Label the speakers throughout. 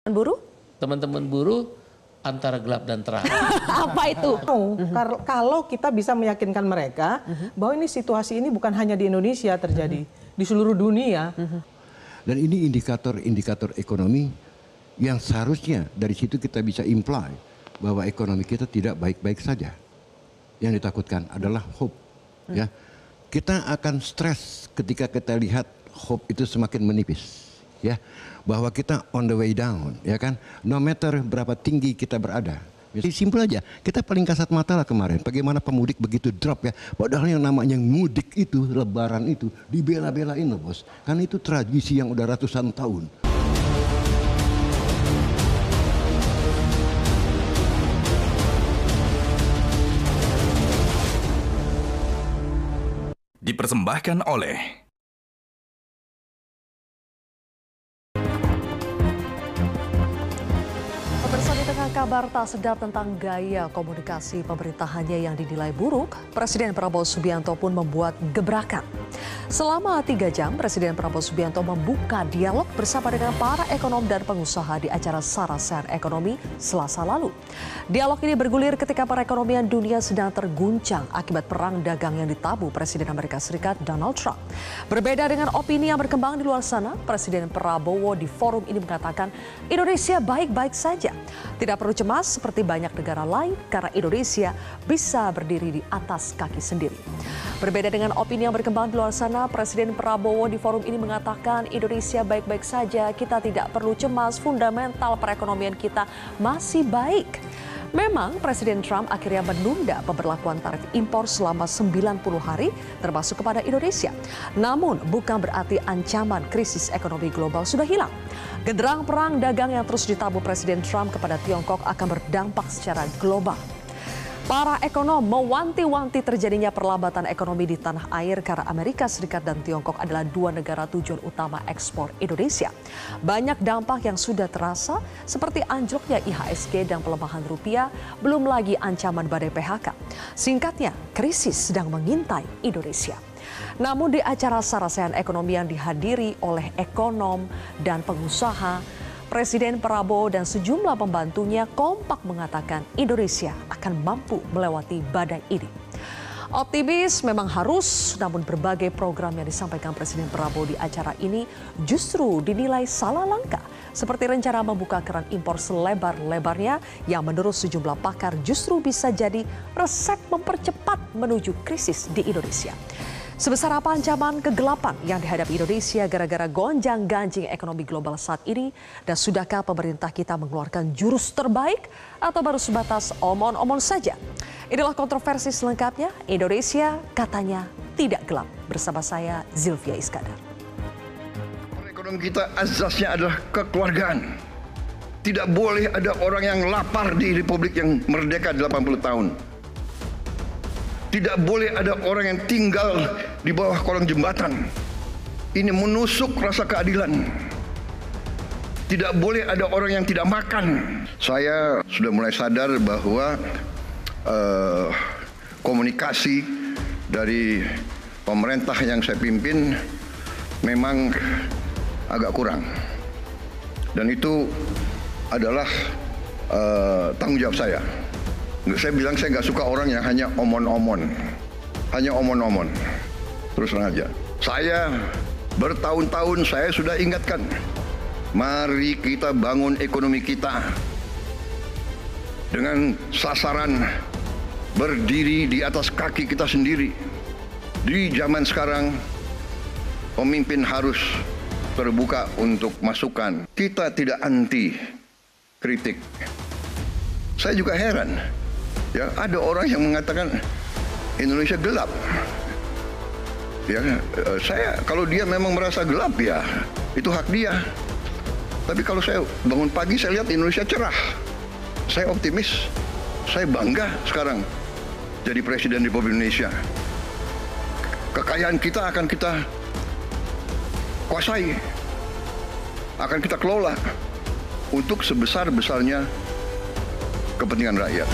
Speaker 1: Buruh?
Speaker 2: Teman-teman buruh antara gelap dan terang.
Speaker 1: Apa itu?
Speaker 3: Kalau kita bisa meyakinkan mereka bahwa ini situasi ini bukan hanya di Indonesia terjadi, di seluruh dunia.
Speaker 4: Dan ini indikator-indikator ekonomi yang seharusnya dari situ kita bisa imply bahwa ekonomi kita tidak baik-baik saja. Yang ditakutkan adalah hope. Ya, kita akan stres ketika kita lihat hope itu semakin menipis. Ya, bahwa kita on the way down, ya kan? No matter berapa tinggi kita berada. Jadi simpel aja, kita paling kasat mata lah kemarin. Bagaimana pemudik begitu drop ya. Padahal yang namanya mudik itu, lebaran itu, dibela-belain loh bos. Karena itu tradisi yang udah ratusan tahun.
Speaker 5: Dipersembahkan oleh
Speaker 1: Pemirsa, di tengah kabar tak sedap tentang gaya komunikasi pemerintahannya yang dinilai buruk, Presiden Prabowo Subianto pun membuat gebrakan. Selama 3 jam, Presiden Prabowo Subianto membuka dialog bersama dengan para ekonom dan pengusaha di acara Sarasehan Ekonomi Selasa lalu. Dialog ini bergulir ketika perekonomian dunia sedang terguncang akibat perang dagang yang ditabuh Presiden Amerika Serikat Donald Trump. Berbeda dengan opini yang berkembang di luar sana, Presiden Prabowo di forum ini mengatakan Indonesia baik-baik saja. Tidak perlu cemas seperti banyak negara lain karena Indonesia bisa berdiri di atas kaki sendiri. Berbeda dengan opini yang berkembang di luar sana, Presiden Prabowo di forum ini mengatakan Indonesia baik-baik saja, kita tidak perlu cemas, fundamental perekonomian kita masih baik. Memang Presiden Trump akhirnya menunda pemberlakuan tarif impor selama 90 hari termasuk kepada Indonesia. Namun bukan berarti ancaman krisis ekonomi global sudah hilang. Genderang perang dagang yang terus ditabuh Presiden Trump kepada Tiongkok akan berdampak secara global. Para ekonom mewanti-wanti terjadinya perlambatan ekonomi di tanah air karena Amerika Serikat dan Tiongkok adalah 2 negara tujuan utama ekspor Indonesia. Banyak dampak yang sudah terasa seperti anjloknya IHSG dan pelemahan rupiah, belum lagi ancaman badai PHK. Singkatnya, krisis sedang mengintai Indonesia. Namun di acara Sarasehan Ekonomi yang dihadiri oleh ekonom dan pengusaha, Presiden Prabowo dan sejumlah pembantunya kompak mengatakan Indonesia akan mampu melewati badai ini. Optimis memang harus, namun berbagai program yang disampaikan Presiden Prabowo di acara ini justru dinilai salah langkah. Seperti rencana membuka keran impor selebar-lebarnya yang menurut sejumlah pakar justru bisa jadi resep mempercepat menuju krisis di Indonesia. Sebesar apa ancaman kegelapan yang dihadapi Indonesia gara-gara gonjang-ganjing ekonomi global saat ini? Dan sudahkah pemerintah kita mengeluarkan jurus terbaik atau baru sebatas omon-omon saja? Inilah kontroversi selengkapnya. Indonesia katanya tidak gelap. Bersama saya Zilvia Iskandar.
Speaker 6: Ekonomi kita azasnya adalah kekeluargaan. Tidak boleh ada orang yang lapar di Republik yang merdeka 80 tahun. Tidak boleh ada orang yang tinggal di bawah kolong jembatan. Ini menusuk rasa keadilan. Tidak boleh ada orang yang tidak makan. Saya sudah mulai sadar bahwa komunikasi dari pemerintah yang saya pimpin memang agak kurang. Dan itu adalah tanggung jawab saya. Saya bilang saya nggak suka orang yang hanya omon-omon. Hanya omon-omon. Terus terang aja. Saya bertahun-tahun saya sudah ingatkan. Mari kita bangun ekonomi kita. Dengan sasaran berdiri di atas kaki kita sendiri. Di zaman sekarang, pemimpin harus terbuka untuk masukan. Kita tidak anti kritik. Saya juga heran. Ya, ada orang yang mengatakan Indonesia gelap. Ya, saya kalau dia memang merasa gelap ya itu hak dia. Tapi kalau saya bangun pagi saya lihat Indonesia cerah. Saya optimis. Saya bangga sekarang jadi Presiden Republik Indonesia. Kekayaan kita akan kita kuasai. Akan kita kelola untuk sebesar-besarnya kepentingan rakyat.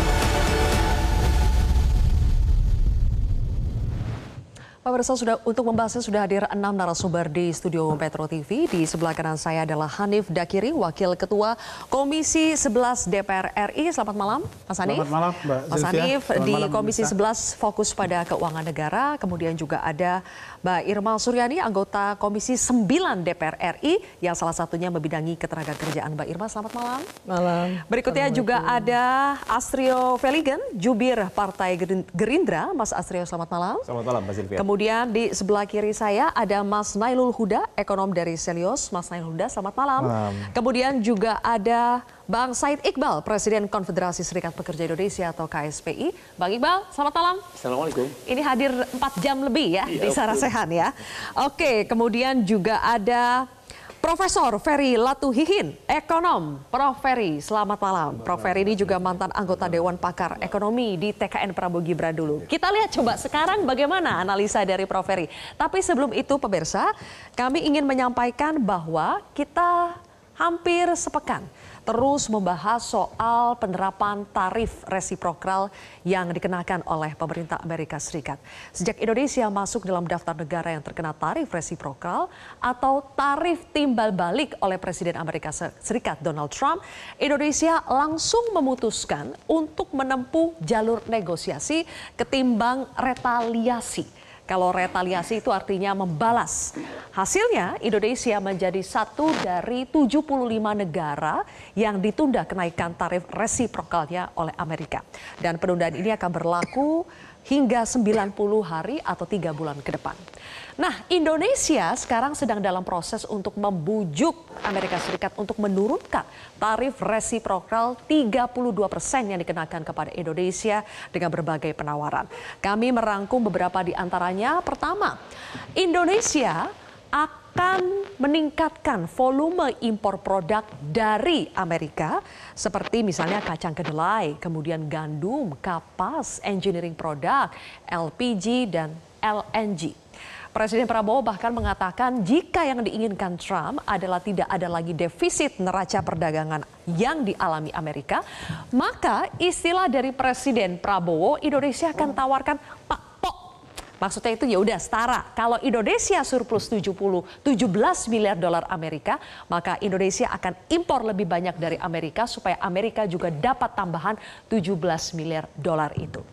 Speaker 1: Pemirsa, untuk membahasnya sudah hadir 6 narasumber di studio Metro TV. Di sebelah kanan saya adalah Hanif Dakiri, Wakil Ketua Komisi 11 DPR RI. Selamat malam, Mas Hanif.
Speaker 7: Selamat malam, Mbak
Speaker 1: Mas
Speaker 7: Sylvia.
Speaker 1: Hanif
Speaker 7: Selamat
Speaker 1: di
Speaker 7: malam,
Speaker 1: Komisi
Speaker 7: pemirsa.
Speaker 1: 11 fokus pada keuangan negara. Kemudian juga ada Mbak Irma Suryani, anggota Komisi 9 DPR RI, yang salah satunya membidangi ketenagakerjaan. Mbak Irma, selamat malam.
Speaker 3: Malam.
Speaker 1: Berikutnya juga ada Astrio Veligen, jubir Partai Gerindra. Mas Astrio, selamat malam.
Speaker 7: Selamat malam, Mbak Sylvia.
Speaker 1: Kemudian di sebelah kiri saya ada Mas Nailul Huda, ekonom dari Selios. Mas Nailul Huda, selamat malam. Kemudian juga ada Bang Said Iqbal, Presiden Konfederasi Serikat Pekerja Indonesia atau KSPI. Bang Iqbal, selamat malam.
Speaker 2: Assalamualaikum.
Speaker 1: Ini hadir 4 jam lebih ya di Sarasehan ya. Oke, kemudian juga ada Profesor Ferry Latuhihin, ekonom. Prof. Ferry, selamat malam. Prof. Ferry ini juga mantan anggota Dewan Pakar Ekonomi di TKN Prabowo Gibran dulu. Kita lihat coba sekarang bagaimana analisa dari Prof. Ferry. Tapi sebelum itu pemirsa, kami ingin menyampaikan bahwa kita hampir sepekan terus membahas soal penerapan tarif resiprokal yang dikenakan oleh pemerintah Amerika Serikat. Sejak Indonesia masuk dalam daftar negara yang terkena tarif resiprokal atau tarif timbal balik oleh Presiden Amerika Serikat Donald Trump, Indonesia langsung memutuskan untuk menempuh jalur negosiasi ketimbang retaliasi. Kalau retaliasi itu artinya membalas. Hasilnya Indonesia menjadi satu dari 75 negara yang ditunda kenaikan tarif resiprokalnya oleh Amerika. Dan penundaan ini akan berlaku hingga 90 hari atau 3 bulan ke depan. Nah, Indonesia sekarang sedang dalam proses untuk membujuk Amerika Serikat untuk menurunkan tarif resiprokal 32% yang dikenakan kepada Indonesia dengan berbagai penawaran. Kami merangkum beberapa di antaranya. Pertama, Indonesia akan meningkatkan volume impor produk dari Amerika seperti misalnya kacang kedelai, kemudian gandum, kapas, engineering product, LPG, dan LNG. Presiden Prabowo bahkan mengatakan jika yang diinginkan Trump adalah tidak ada lagi defisit neraca perdagangan yang dialami Amerika, maka istilah dari Presiden Prabowo, Indonesia akan tawarkan Pak Pok. Maksudnya itu ya udah setara. Kalau Indonesia surplus 17 miliar dolar Amerika, maka Indonesia akan impor lebih banyak dari Amerika supaya Amerika juga dapat tambahan 17 miliar dolar itu.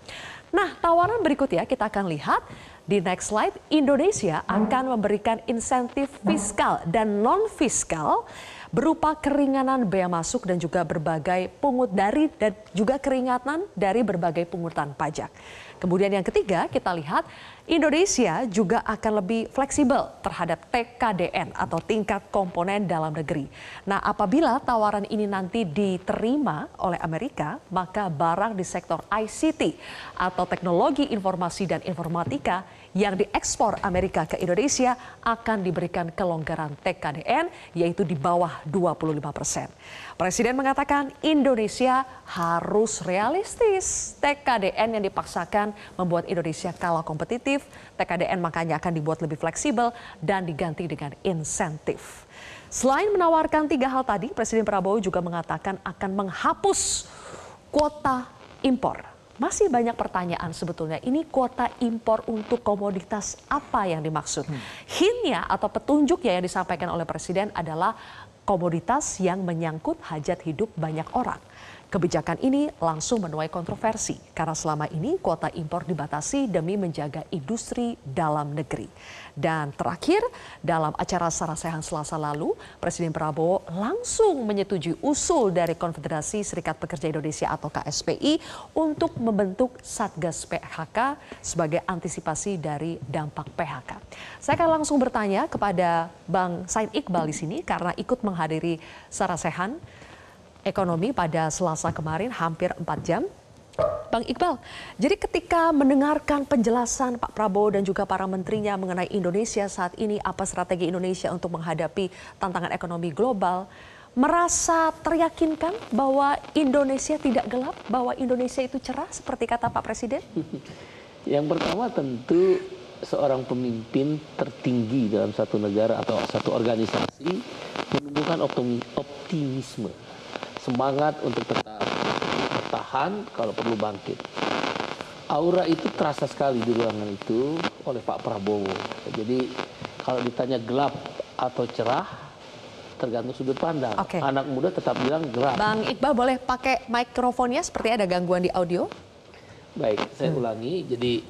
Speaker 1: Nah, tawaran berikutnya kita akan lihat di next slide. Indonesia akan memberikan insentif fiskal dan non-fiskal berupa keringanan bea masuk dan juga berbagai pungut dari dan juga keringanan dari berbagai pungutan pajak. Kemudian yang ketiga kita lihat Indonesia juga akan lebih fleksibel terhadap TKDN atau tingkat komponen dalam negeri. Nah, apabila tawaran ini nanti diterima oleh Amerika, maka barang di sektor ICT atau teknologi informasi dan informatika yang diekspor Amerika ke Indonesia akan diberikan kelonggaran TKDN yaitu di bawah 25%. Presiden mengatakan Indonesia harus realistis. TKDN yang dipaksakan membuat Indonesia kalah kompetitif. TKDN makanya akan dibuat lebih fleksibel dan diganti dengan insentif. Selain menawarkan 3 hal tadi, Presiden Prabowo juga mengatakan akan menghapus kuota impor. Masih banyak pertanyaan sebetulnya, ini kuota impor untuk komoditas apa yang dimaksud? Hintnya atau petunjuknya yang disampaikan oleh Presiden adalah komoditas yang menyangkut hajat hidup banyak orang. Kebijakan ini langsung menuai kontroversi karena selama ini kuota impor dibatasi demi menjaga industri dalam negeri. Dan terakhir, dalam acara Sarasehan Selasa lalu, Presiden Prabowo langsung menyetujui usul dari Konfederasi Serikat Pekerja Indonesia atau KSPI untuk membentuk Satgas PHK sebagai antisipasi dari dampak PHK. Saya akan langsung bertanya kepada Bang Said Iqbal di sini karena ikut menghadiri Sarasehan Ekonomi pada Selasa kemarin hampir 4 jam. Bang Iqbal, jadi ketika mendengarkan penjelasan Pak Prabowo dan juga para menterinya mengenai Indonesia saat ini, apa strategi Indonesia untuk menghadapi tantangan ekonomi global, merasa teryakinkan bahwa Indonesia tidak gelap, bahwa Indonesia itu cerah seperti kata Pak Presiden?
Speaker 2: Yang pertama tentu seorang pemimpin tertinggi dalam satu negara atau satu organisasi menumbuhkan optimisme. Semangat untuk tetap bertahan kalau perlu bangkit. aura itu terasa sekali di ruangan itu oleh Pak Prabowo. Jadi kalau ditanya gelap atau cerah, tergantung sudut pandang. Anak muda tetap bilang gelap.
Speaker 1: Bang Iqbal boleh pakai mikrofonnya, seperti ada gangguan di audio.
Speaker 2: Baik, saya ulangi. Jadi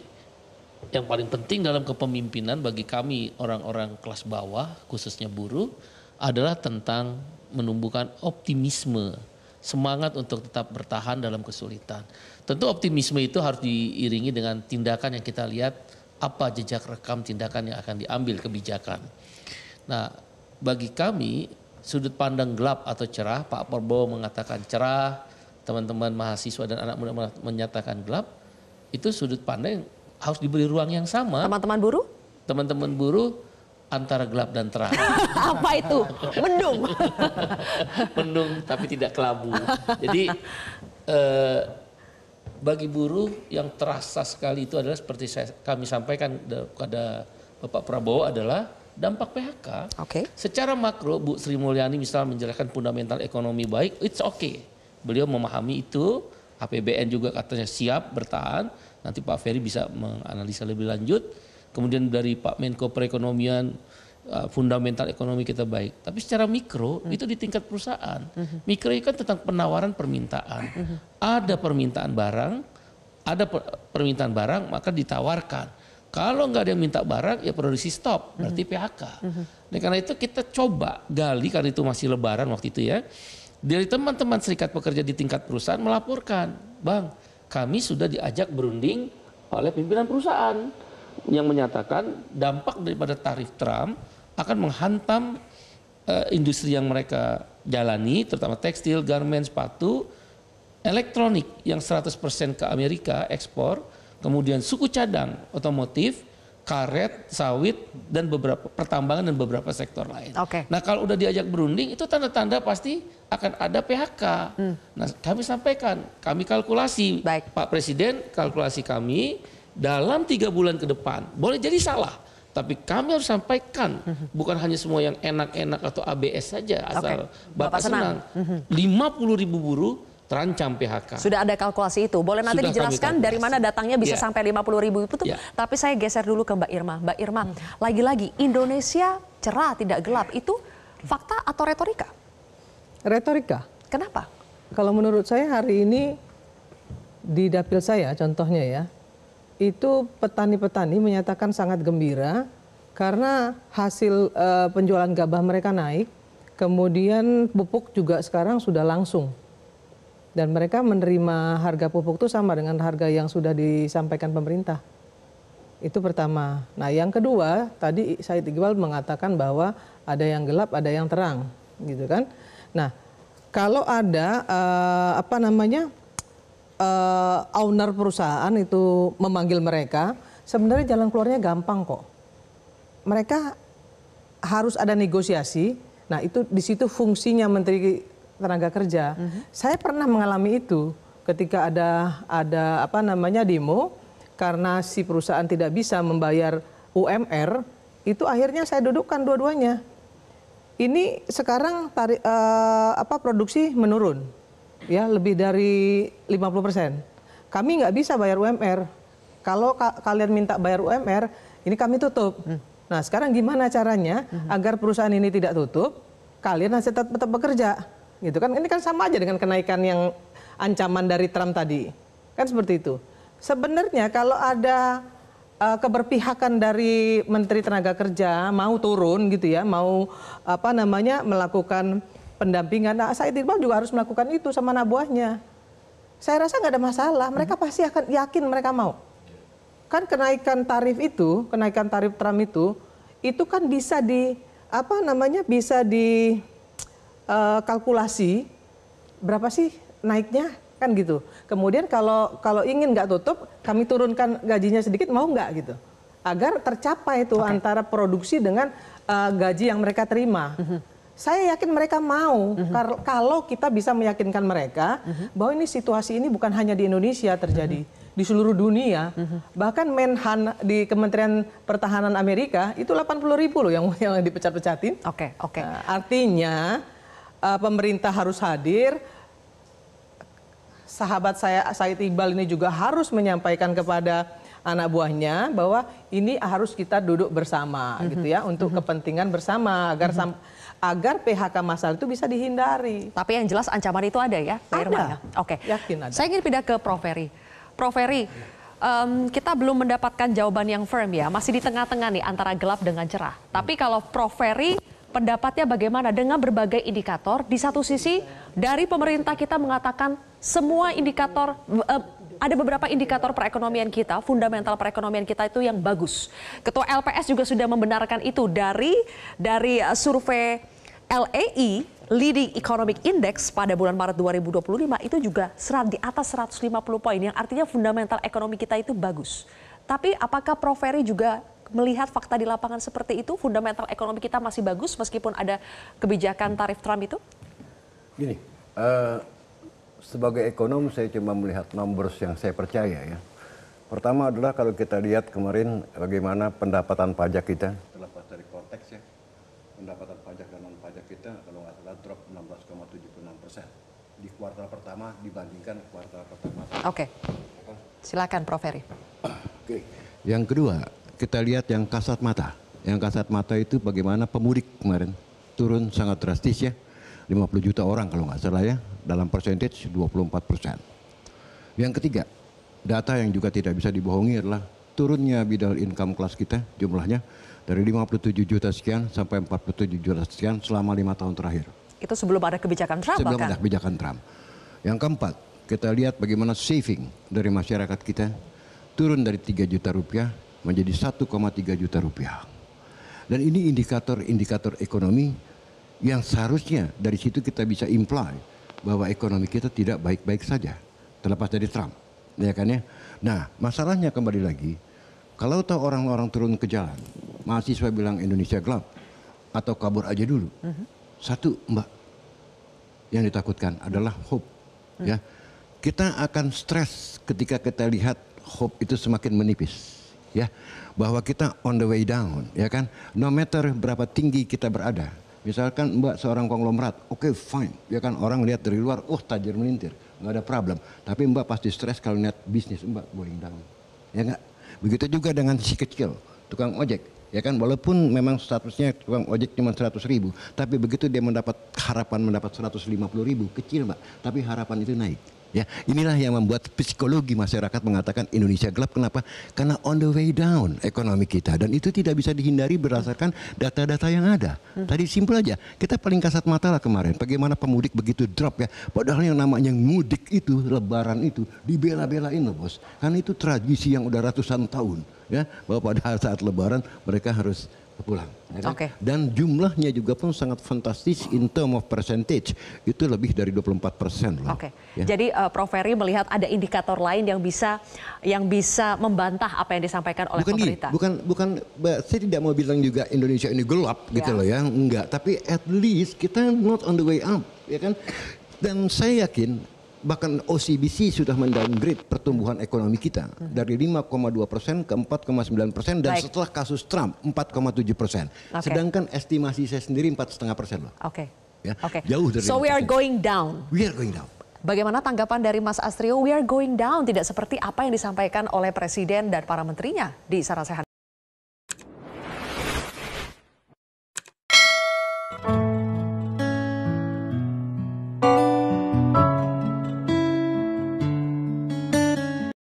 Speaker 2: yang paling penting dalam kepemimpinan bagi kami orang-orang kelas bawah, khususnya buruh, adalah tentang menumbuhkan optimisme, semangat untuk tetap bertahan dalam kesulitan. Tentu optimisme itu harus diiringi dengan tindakan yang kita lihat, apa jejak rekam tindakan yang akan diambil kebijakan. Nah, bagi kami sudut pandang gelap atau cerah, Pak Prabowo mengatakan cerah, teman-teman mahasiswa dan anak muda menyatakan gelap, itu sudut pandang harus diberi ruang yang sama.
Speaker 1: Teman-teman buruh?
Speaker 2: Teman-teman buruh antara gelap dan terang.
Speaker 1: Apa itu? Mendung.
Speaker 2: Mendung tapi tidak kelabu. Jadi bagi buruh yang terasa sekali itu adalah seperti kami sampaikan kepada Bapak Prabowo adalah dampak PHK. Secara makro Bu Sri Mulyani misalnya menjelaskan fundamental ekonomi baik, it's okay. Beliau memahami itu, APBN juga katanya siap bertahan. Nanti Pak Ferry bisa menganalisa lebih lanjut. Kemudian dari Pak Menko Perekonomian, fundamental ekonomi kita baik. Tapi secara mikro itu di tingkat perusahaan. Mikro itu kan tentang penawaran permintaan. Ada permintaan barang, maka ditawarkan. Kalau nggak ada yang minta barang, ya produksi stop, berarti PHK. Nah, karena itu kita coba gali, karena itu masih lebaran waktu itu ya. Dari teman-teman serikat pekerja di tingkat perusahaan melaporkan, Bang, kami sudah diajak berunding oleh pimpinan perusahaan yang menyatakan dampak daripada tarif Trump akan menghantam industri yang mereka jalani, terutama tekstil, garmen, sepatu, elektronik yang 100% ke Amerika ekspor, kemudian suku cadang, otomotif, karet, sawit, dan beberapa pertambangan dan beberapa sektor lain. Nah kalau udah diajak berunding itu tanda-tanda pasti akan ada PHK. Nah kami sampaikan, kami kalkulasi, Pak Presiden kalkulasi kami dalam 3 bulan ke depan, boleh jadi salah, tapi kami harus sampaikan, bukan hanya semua yang enak-enak atau ABS saja, asal Bapak senang. 50.000 buruh terancam PHK.
Speaker 1: Sudah ada kalkulasi itu. Boleh nanti dijelaskan dari mana datangnya bisa sampai 50.000 itu. Tapi saya geser dulu ke Mbak Irma. Mbak Irma, lagi-lagi Indonesia cerah tidak gelap, itu fakta atau retorika?
Speaker 3: Retorika.
Speaker 1: Kenapa?
Speaker 3: Kalau menurut saya hari ini di dapil saya contohnya ya, itu petani-petani menyatakan sangat gembira karena hasil penjualan gabah mereka naik, kemudian pupuk juga sekarang sudah langsung. Dan mereka menerima harga pupuk itu sama dengan harga yang sudah disampaikan pemerintah. Itu pertama. Nah yang kedua, tadi Said Iqbal mengatakan bahwa ada yang gelap, ada yang terang, gitu kan. Nah kalau ada owner perusahaan itu memanggil mereka, sebenarnya jalan keluarnya gampang kok. Mereka harus ada negosiasi. Nah itu di situ fungsinya Menteri Tenaga Kerja. Saya pernah mengalami itu ketika ada demo karena si perusahaan tidak bisa membayar UMR, itu akhirnya saya dudukkan dua-duanya. Ini sekarang produksi menurun, ya lebih dari 50%. Kami nggak bisa bayar UMR. Kalau kalian minta bayar UMR, ini kami tutup. Nah sekarang gimana caranya agar perusahaan ini tidak tutup? Kalian harus tetap bekerja. Gitu kan, ini kan sama aja dengan kenaikan yang ancaman dari Trump tadi, kan seperti itu. Sebenarnya kalau ada keberpihakan dari Menteri Tenaga Kerja mau turun gitu ya, mau melakukan pendampingan, nah Said Iqbal juga harus melakukan itu sama anak buahnya. Saya rasa nggak ada masalah, mereka pasti akan yakin mereka mau. Kan kenaikan tarif Trump itu kan bisa kalkulasi berapa sih naiknya kan gitu. Kemudian kalau ingin nggak tutup, kami turunkan gajinya sedikit, mau nggak gitu, agar tercapai itu antara produksi dengan gaji yang mereka terima. Saya yakin mereka mau kalau kita bisa meyakinkan mereka bahwa ini situasi ini bukan hanya di Indonesia terjadi, di seluruh dunia. Bahkan Menhan di Kementerian Pertahanan Amerika itu 80.000 loh yang dipecat-pecatin. Artinya pemerintah harus hadir. sahabat saya Said Iqbal ini juga harus menyampaikan kepada anak buahnya bahwa ini harus kita duduk bersama gitu ya untuk kepentingan bersama agar PHK massal itu bisa dihindari.
Speaker 1: Tapi yang jelas ancaman itu ada ya, Pak Irman ya? Oke.
Speaker 3: Yakin ada.
Speaker 1: Saya ingin pindah ke Prof. Ferry. Prof. Ferry, kita belum mendapatkan jawaban yang firm ya, masih di tengah-tengah nih antara gelap dengan cerah. Tapi kalau Prof. Ferry pendapatnya bagaimana dengan berbagai indikator? Di satu sisi dari pemerintah kita mengatakan semua indikator, ada beberapa indikator perekonomian kita, fundamental perekonomian kita itu yang bagus. Ketua LPS juga sudah membenarkan itu dari survei LEI, Leading Economic Index pada bulan Maret 2025 itu juga di atas 150 poin, yang artinya fundamental ekonomi kita itu bagus. Tapi apakah Prof. Ferry juga melihat fakta di lapangan seperti itu, fundamental ekonomi kita masih bagus meskipun ada kebijakan tarif Trump itu?
Speaker 4: Gini, sebagai ekonom saya cuma melihat numbers yang saya percaya ya. Pertama adalah kalau kita lihat kemarin bagaimana pendapatan pajak kita terlepas dari konteks ya, pendapatan pajak dan non pajak kita kalau nggak salah drop 16,76% di kuartal pertama dibandingkan kuartal pertama.
Speaker 1: Oke, silakan Prof. Ferry.
Speaker 4: Oke. Yang kedua, kita lihat yang kasat mata. Yang kasat mata itu bagaimana pemudik kemarin turun sangat drastis ya. 50 juta orang kalau nggak salah ya. Dalam percentage 24%. Yang ketiga, data yang juga tidak bisa dibohongi adalah turunnya middle income class kita jumlahnya dari 57 juta sekian sampai 47 juta sekian selama 5 tahun terakhir.
Speaker 1: Itu sebelum ada kebijakan Trump
Speaker 4: sebelum
Speaker 1: bahkan.
Speaker 4: ada kebijakan Trump. Yang keempat, kita lihat bagaimana saving dari masyarakat kita turun dari 3 juta rupiah menjadi 1,3 juta rupiah. Dan ini indikator-indikator ekonomi yang seharusnya dari situ kita bisa imply bahwa ekonomi kita tidak baik-baik saja terlepas dari Trump, ya kan ya. Nah, masalahnya kembali lagi, kalau tahu orang-orang turun ke jalan, mahasiswa bilang Indonesia gelap atau kabur aja dulu. Satu, Mbak, yang ditakutkan adalah hope, ya. Kita akan stres ketika kita lihat hope itu semakin menipis, ya, bahwa kita on the way down, ya kan, no matter berapa tinggi kita berada. Misalkan Mbak seorang konglomerat, oke, fine, ya kan, orang lihat dari luar, tajir melintir, nggak ada problem. Tapi Mbak pasti stres kalau lihat bisnis Mbak going down, ya nggak? Begitu juga dengan si kecil, tukang ojek, ya kan, walaupun memang statusnya tukang ojek cuma 100.000, tapi begitu dia mendapat harapan mendapat 150.000, kecil Mbak, tapi harapan itu naik. Ya, inilah yang membuat psikologi masyarakat mengatakan Indonesia gelap. Kenapa? Karena on the way down ekonomi kita, dan itu tidak bisa dihindari berdasarkan data-data yang ada. Tadi simpel aja, kita paling kasat mata lah kemarin, bagaimana pemudik begitu drop ya. Padahal yang namanya mudik itu, lebaran itu dibela-belain loh bos. Karena itu tradisi yang udah ratusan tahun ya, bahwa pada saat lebaran mereka harus pulang, ya kan? Dan jumlahnya juga pun sangat fantastis in term of percentage, itu lebih dari 24% loh.
Speaker 1: Ya. Jadi Prof. Ferry melihat ada indikator lain yang bisa membantah apa yang disampaikan oleh pemerintah. Bukan,
Speaker 4: saya tidak mau bilang juga Indonesia ini gelap gitu loh ya, enggak. Tapi at least kita not on the way up, ya kan? Dan saya yakin bahkan OCBC sudah mendowngrade pertumbuhan ekonomi kita dari 5,2% ke 4,9%, dan setelah kasus Trump 4,7%. Sedangkan estimasi saya sendiri 4,5% loh. Ya, jauh dari.
Speaker 1: So we are going down.
Speaker 4: We are going down.
Speaker 1: Bagaimana tanggapan dari Mas Astrio? We are going down, tidak seperti apa yang disampaikan oleh Presiden dan para menterinya di Sarasehan.